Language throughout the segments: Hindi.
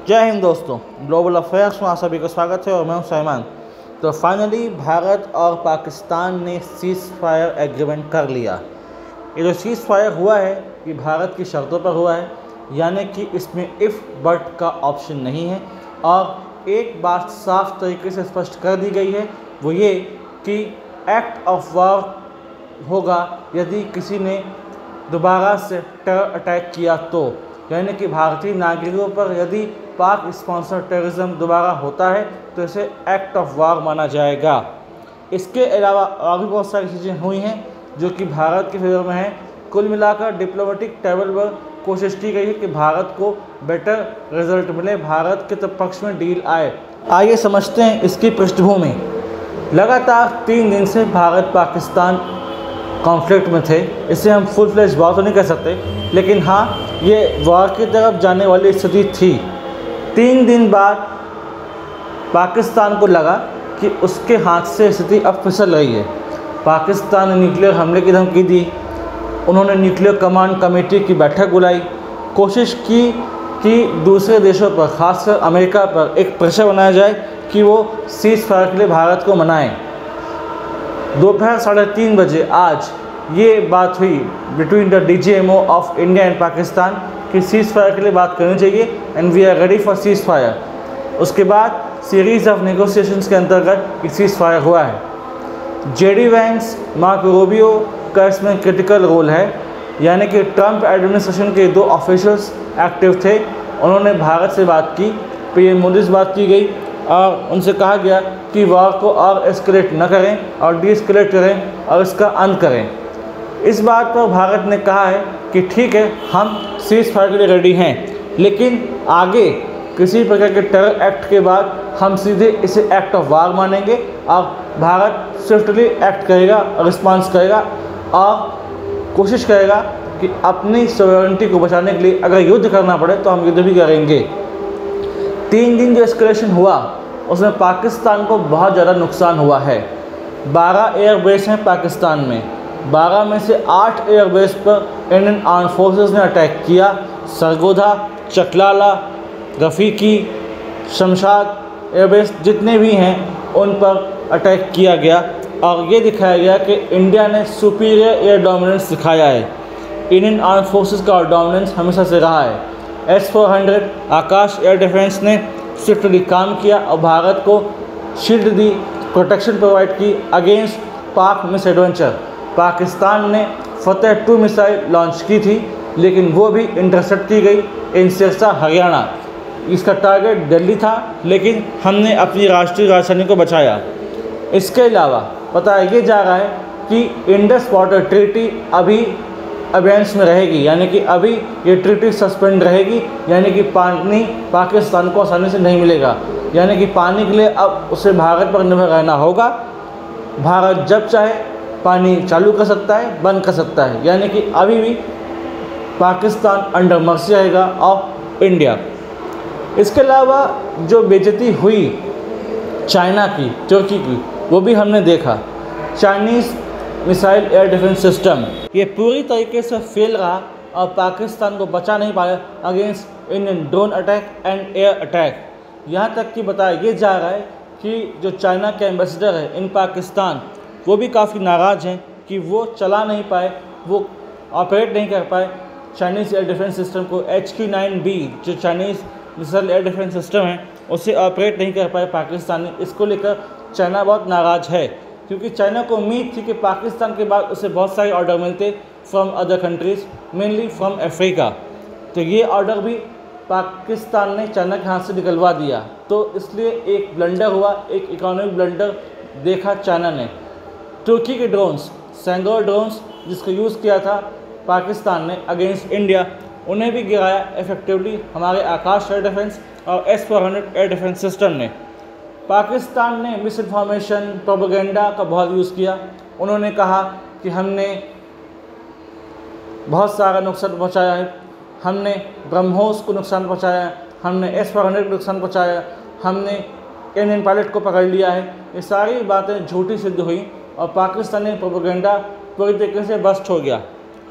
जय हिंद दोस्तों, ग्लोबल अफेयर्स में आप सभी का स्वागत है और मैं हूं सलमान। तो फाइनली भारत और पाकिस्तान ने सीज़ फायर एग्रीमेंट कर लिया। ये जो सीज़ फायर हुआ है ये भारत की शर्तों पर हुआ है, यानी कि इसमें इफ़ बट का ऑप्शन नहीं है। और एक बात साफ तरीके से स्पष्ट कर दी गई है, वो ये कि एक्ट ऑफ वॉर होगा यदि किसी ने दोबारा से टेरर अटैक किया तो, यानी कि भारतीय नागरिकों पर यदि पाक स्पॉन्सर टेररिज्म दोबारा होता है तो इसे एक्ट ऑफ वॉर माना जाएगा। इसके अलावा और भी बहुत सारी चीज़ें हुई हैं जो कि भारत के फेवर में हैं। कुल मिलाकर डिप्लोमेटिक टेबल पर कोशिश की गई है कि भारत को बेटर रिजल्ट मिले, भारत के पक्ष में डील आए। आइए समझते हैं इसकी पृष्ठभूमि। लगातार 3 दिन से भारत पाकिस्तान कॉन्फ्लिक्ट में थे। इसे हम फुल फ्लेज वॉर तो नहीं कह सकते, लेकिन हाँ, ये वॉर की तरफ जाने वाली स्थिति थी। 3 दिन बाद पाकिस्तान को लगा कि उसके हाथ से स्थिति अब फिसल रही है। पाकिस्तान ने न्यूक्लियर हमले की धमकी दी। उन्होंने न्यूक्लियर कमांड कमेटी की बैठक बुलाई, कोशिश की कि दूसरे देशों पर, खासकर अमेरिका पर एक प्रेशर बनाया जाए कि वो सीज़ फायर के लिए भारत को मनाएं। दोपहर 3:30 बजे आज ये बात हुई between the DGMO of India and Pakistan कि सीज़ फायर के लिए बात करनी चाहिए and we are ready for ceasefire. उसके बाद सीरीज़ ऑफ नेगोशिएशंस के अंतर्गत एक सीज़ फायर हुआ है। JD वैंस, मार्को रूबियो का इसमें क्रिटिकल रोल है, यानी कि ट्रंप एडमिनिस्ट्रेशन के 2 ऑफिशियल्स एक्टिव थे। उन्होंने भारत से बात की, PM मोदी से बात की गई और उनसे कहा गया कि वॉर को और एस्केलेट न करें और डीएस्केलेट करें और इसका अंत करें। इस बात पर भारत ने कहा है कि ठीक है, हम सीज़ फायर के लिए रेडी हैं, लेकिन आगे किसी प्रकार के टेरर एक्ट के बाद हम सीधे इसे एक्ट ऑफ वार मानेंगे और भारत स्विफ्टली एक्ट करेगा और रिस्पॉन्स करेगा और कोशिश करेगा कि अपनी सॉवरेनिटी को बचाने के लिए अगर युद्ध करना पड़े तो हम युद्ध भी करेंगे। 3 दिन जो एस्केलेशन हुआ उसमें पाकिस्तान को बहुत ज़्यादा नुकसान हुआ है। 12 एयरबेस हैं पाकिस्तान में, 12 में से 8 एयरबेस पर इंडियन आर्म फोर्सेस ने अटैक किया। सरगोधा, चकलाला, रफ़ीकी, शमशाद एयरबेस जितने भी हैं उन पर अटैक किया गया और ये दिखाया गया कि इंडिया ने सुपीरियर एयर डोमिनेंस दिखाया है। इंडियन आर्म फोर्सेस का डोमिनेंस हमेशा से रहा है। S-400 आकाश एयर डिफेंस ने स्विफ्टली काम किया और भारत को शील्ड दी, प्रोटेक्शन प्रोवाइड की अगेंस्ट पाक मिस एडवेंचर। पाकिस्तान ने फतेह 2 मिसाइल लॉन्च की थी, लेकिन वो भी इंटरसेप्ट की गई इन सिरसा, हरियाणा। इसका टारगेट दिल्ली था, लेकिन हमने अपनी राष्ट्रीय राजधानी को बचाया। इसके अलावा बताया ये जा रहा है कि इंडस वाटर ट्रीटी अभी अबेंस में रहेगी, यानी कि अभी ये ट्रीटी सस्पेंड रहेगी, यानी कि पानी पाकिस्तान को आसानी से नहीं मिलेगा, यानी कि पानी के लिए अब उसे भारत पर निर्भर रहना होगा। भारत जब चाहे पानी चालू कर सकता है, बंद कर सकता है, यानी कि अभी भी पाकिस्तान अंडर मर्सी रहेगा ऑफ इंडिया। इसके अलावा जो बेइज्जती हुई चाइना की, तुर्की की, वो भी हमने देखा। Chinese missile air defence system ये पूरी तरीके से फेल रहा और पाकिस्तान को बचा नहीं पाया against Indian drone attack and air attack. यहाँ तक कि बताया ये जा रहा है कि जो चाइना के एम्बेसडर है इन पाकिस्तान, वो भी काफ़ी नाराज़ हैं कि वो चला नहीं पाए, वो ऑपरेट नहीं कर पाए चाइनीज़ एयर डिफेंस सिस्टम को। HQ-9B जो Chinese missile air defence system है उसे ऑपरेट नहीं कर पाए पाकिस्तान ने। इसको लेकर चाइना बहुत नाराज़ है, क्योंकि चाइना को उम्मीद थी कि पाकिस्तान के बाद उसे बहुत सारे ऑर्डर मिलते from other countries, mainly from Africa. तो ये ऑर्डर भी पाकिस्तान ने चाइना के हाथ से निकलवा दिया। तो इसलिए एक ब्लंडर हुआ, एक इकोनॉमिक ब्लंडर देखा चाइना ने। तुर्की के ड्रोन्स, सेंगोर ड्रोन्स जिसको यूज़ किया था पाकिस्तान ने अगेंस्ट इंडिया, उन्हें भी गिराया इफेक्टिवली हमारे आकाश एयर डिफेंस और S-400 एयर डिफेंस सिस्टम ने। पाकिस्तान ने मिस इन्फॉर्मेशन, प्रोपेगेंडा का बहुत यूज़ किया। उन्होंने कहा कि हमने बहुत सारा नुकसान पहुंचाया है, हमने ब्रह्मोस को नुकसान पहुंचाया है, हमने S-400 को नुकसान पहुंचाया, हमने इंडियन पायलट को पकड़ लिया है। ये सारी बातें झूठी सिद्ध हुई और पाकिस्तानी प्रोपेगेंडा पूरी तरीके से बस्ट हो गया।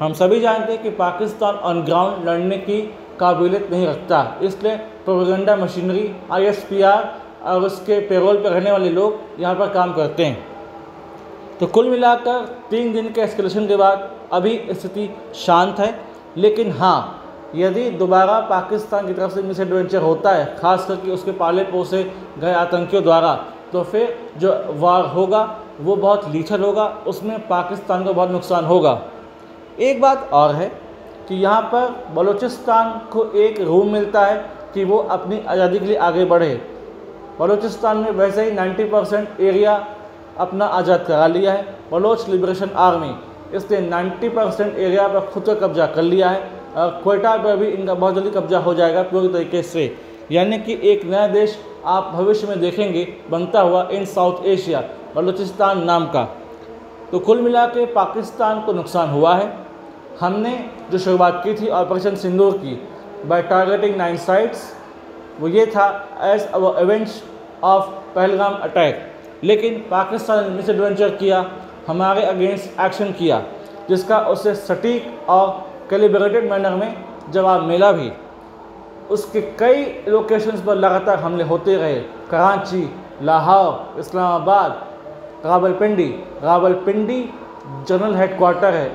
हम सभी जानते हैं कि पाकिस्तान ऑन ग्राउंड लड़ने की काबिलियत नहीं रखता, इसलिए प्रोपेगेंडा मशीनरी ISPR और उसके पेरोल पर रहने वाले लोग यहाँ पर काम करते हैं। तो कुल मिलाकर 3 दिन के एस्केलेशन के बाद अभी स्थिति शांत है, लेकिन हाँ, यदि दोबारा पाकिस्तान की तरफ से मिसएडवेंचर होता है, खास करके उसके पाले पोसे गए आतंकियों द्वारा, तो फिर जो वार होगा वो बहुत लीथल होगा, उसमें पाकिस्तान को बहुत नुकसान होगा। एक बात और है कि यहाँ पर बलूचिस्तान को एक रूम मिलता है कि वो अपनी आज़ादी के लिए आगे बढ़े। बलूचिस्तान में वैसे ही 90% एरिया अपना आज़ाद करा लिया है बलोच लिबरेशन आर्मी, इसने 90% एरिया पर खुद का कब्जा कर लिया है और क्वेटा पर भी इनका बहुत जल्दी कब्जा हो जाएगा पूरी तरीके से। यानी कि एक नया देश आप भविष्य में देखेंगे बनता हुआ इन साउथ एशिया, बलूचिस्तान नाम का। तो कुल मिला के पाकिस्तान को नुकसान हुआ है। हमने जो शुरुआत की थी ऑपरेशन सिंदूर की बाय टारगेटिंग 9 साइट्स, वो ये था as our avenge of Pahalgam attack, लेकिन पाकिस्तान ने मिसएडवेंचर किया, हमारे अगेंस्ट एक्शन किया, जिसका उससे सटीक और कैलिब्रेटेड मैनर में जवाब मिला भी। उसके कई लोकेशंस पर लगातार हमले होते रहे, कराची, लाहौर, इस्लामाबाद, रावलपिंडी जनरल हेडक्वार्टर है,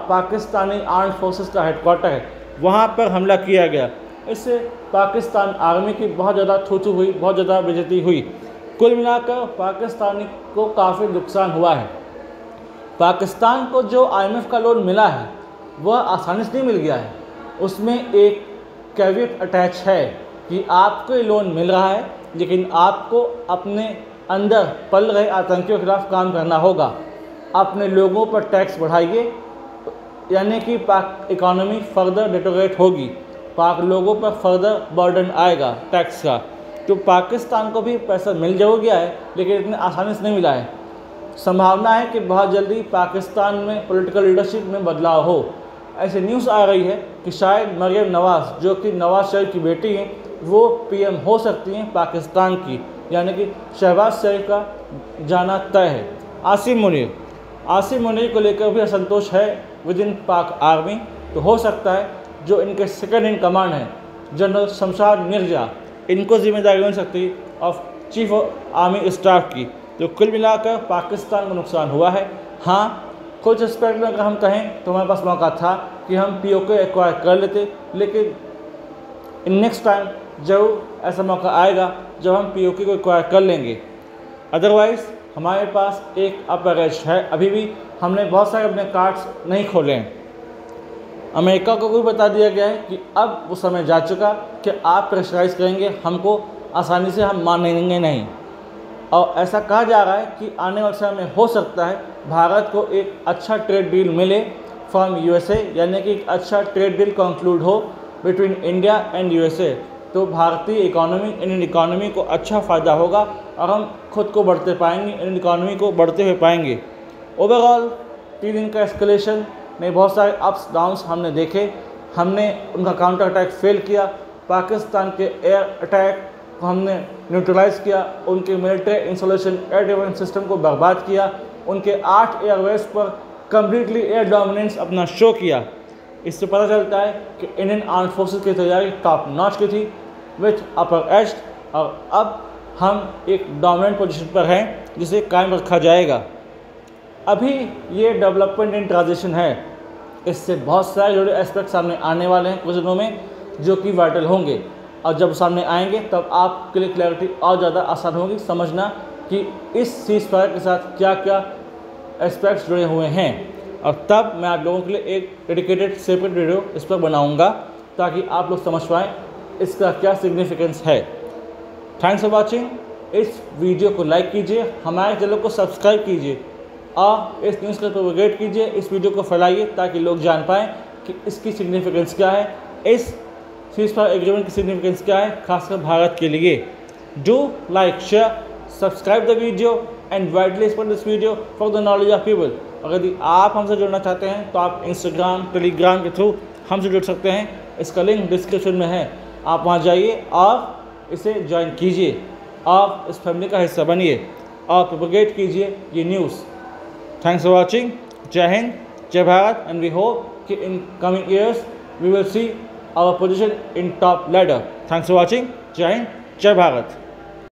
पाकिस्तानी आर्म्ड फोर्सेस का हेडक्वार्टर है, वहाँ पर हमला किया गया। इससे पाकिस्तान आर्मी की बहुत ज़्यादा थू हुई, बहुत ज़्यादा बेइज्जती हुई। कुल मिलाकर पाकिस्तानी को काफ़ी नुकसान हुआ है। पाकिस्तान को जो IMF का लोन मिला है वह आसानी से नहीं मिल गया है, उसमें एक कैवियट अटैच है कि आपको ये लोन मिल रहा है, लेकिन आपको अपने अंदर पल रहे आतंकियों के खिलाफ काम करना होगा। अपने लोगों पर टैक्स बढ़ाइए, यानी कि पाक इकॉनमी फर्दर डिटोरेट होगी, पाक लोगों पर फर्दर बर्डन आएगा टैक्स का। तो पाकिस्तान को भी पैसा मिल जरूर गया है, लेकिन इतने आसानी से नहीं मिला है। संभावना है कि बहुत जल्दी पाकिस्तान में पॉलिटिकल लीडरशिप में बदलाव हो। ऐसे न्यूज़ आ रही है कि शायद मरियम नवाज़, जो कि नवाज शरीफ की बेटी हैं, वो PM हो सकती हैं पाकिस्तान की, यानी कि शहबाज शरीफ का जाना तय है। आसिम मुनीर को लेकर भी असंतोष है विद इन पाक आर्मी। तो हो सकता है जो इनके सेकंड इन कमांड हैं जनरल शमशाद मिर्जा, इनको जिम्मेदारी मिल सकती है of chief of army staff की। तो कुल मिलाकर पाकिस्तान को नुकसान हुआ है। हाँ, कुछ एस्पेक्ट में अगर हम कहें तो हमारे पास मौका था कि हम POK एक्वायर कर लेते, लेकिन इन नेक्स्ट टाइम जरूर ऐसा मौका आएगा जब हम POK को एक्वायर कर लेंगे। अदरवाइज़ हमारे पास एक अपर एज है, अभी भी हमने बहुत सारे अपने कार्ड्स नहीं खोले हैं। अमेरिका को भी बता दिया गया है कि अब वो समय जा चुका कि आप प्रेशराइज करेंगे हमको, आसानी से हम मानेंगे नहीं। और ऐसा कहा जा रहा है कि आने वाले समय में हो सकता है भारत को एक अच्छा ट्रेड डील मिले फ्रॉम USA, यानी कि एक अच्छा ट्रेड डील कंक्लूड हो बिटवीन इंडिया एंड USA। तो भारतीय इकोनॉमी, इंडियन इकोनॉमी को अच्छा फ़ायदा होगा और हम खुद को बढ़ते पाएंगे, इंडियन इकोनॉमी को बढ़ते हुए पाएंगे। ओवरऑल 3 दिन का एस्केलेशन में बहुत सारे अप्स डाउन्स हमने देखे, हमने उनका काउंटर अटैक फेल किया, पाकिस्तान के एयर अटैक को हमने न्यूट्रलाइज किया, उनके military installation air defence system को बर्बाद किया, उनके 8 एयरवेज पर कम्प्लीटली एयर डोमिनेंस अपना शो किया। इससे पता चलता है कि इंडियन आर्म्ड फोर्सेस की तैयारी टॉप नॉच की थी विथ अपर एज, और अब हम एक डोमिनेंट पोजीशन पर हैं जिसे कायम रखा जाएगा। अभी ये डेवलपमेंट इन ट्रांजिशन है, इससे बहुत सारे जुड़े एस्पेक्ट सामने आने वाले हैं कुछ दिनों में जो कि वाइटल होंगे, और जब सामने आएंगे तब आपके लिए क्लैरिटी और ज़्यादा आसान होगी समझना कि इस सीज़ फायर के साथ क्या क्या एस्पेक्ट्स जुड़े हुए हैं। और तब मैं आप लोगों के लिए एक डेडिकेटेड सेपरेट वीडियो इस पर बनाऊंगा ताकि आप लोग समझ पाएँ इसका क्या सिग्निफिकेंस है। Thanks for watching. इस वीडियो को लाइक कीजिए, हमारे चैनल को सब्सक्राइब कीजिए और इस न्यूज़ को प्रोपेगेट कीजिए, इस वीडियो को फैलाइए ताकि लोग जान पाएँ कि इसकी सिग्निफिकेंस क्या है, इस सीज़ फायर एग्रीमेंट की सिग्निफिकेंस क्या है, खासकर भारत के लिए। Do like, share, subscribe the video and widely spread this video for the knowledge of people. और यदि आप हमसे जुड़ना चाहते हैं तो आप इंस्टाग्राम, टेलीग्राम के थ्रू हमसे जुड़ सकते हैं, इसका लिंक डिस्क्रिप्शन में है। आप वहाँ जाइए और इसे ज्वाइन कीजिए और इस फैमिली का हिस्सा बनिए और प्रोपेगेट कीजिए ये न्यूज़। Thanks for watching. जय हिंद, जय भारत, एंड वी होप कि in coming years we will see our position in top ladder. Thanks for watching. Jai Hind, Jai Bharat.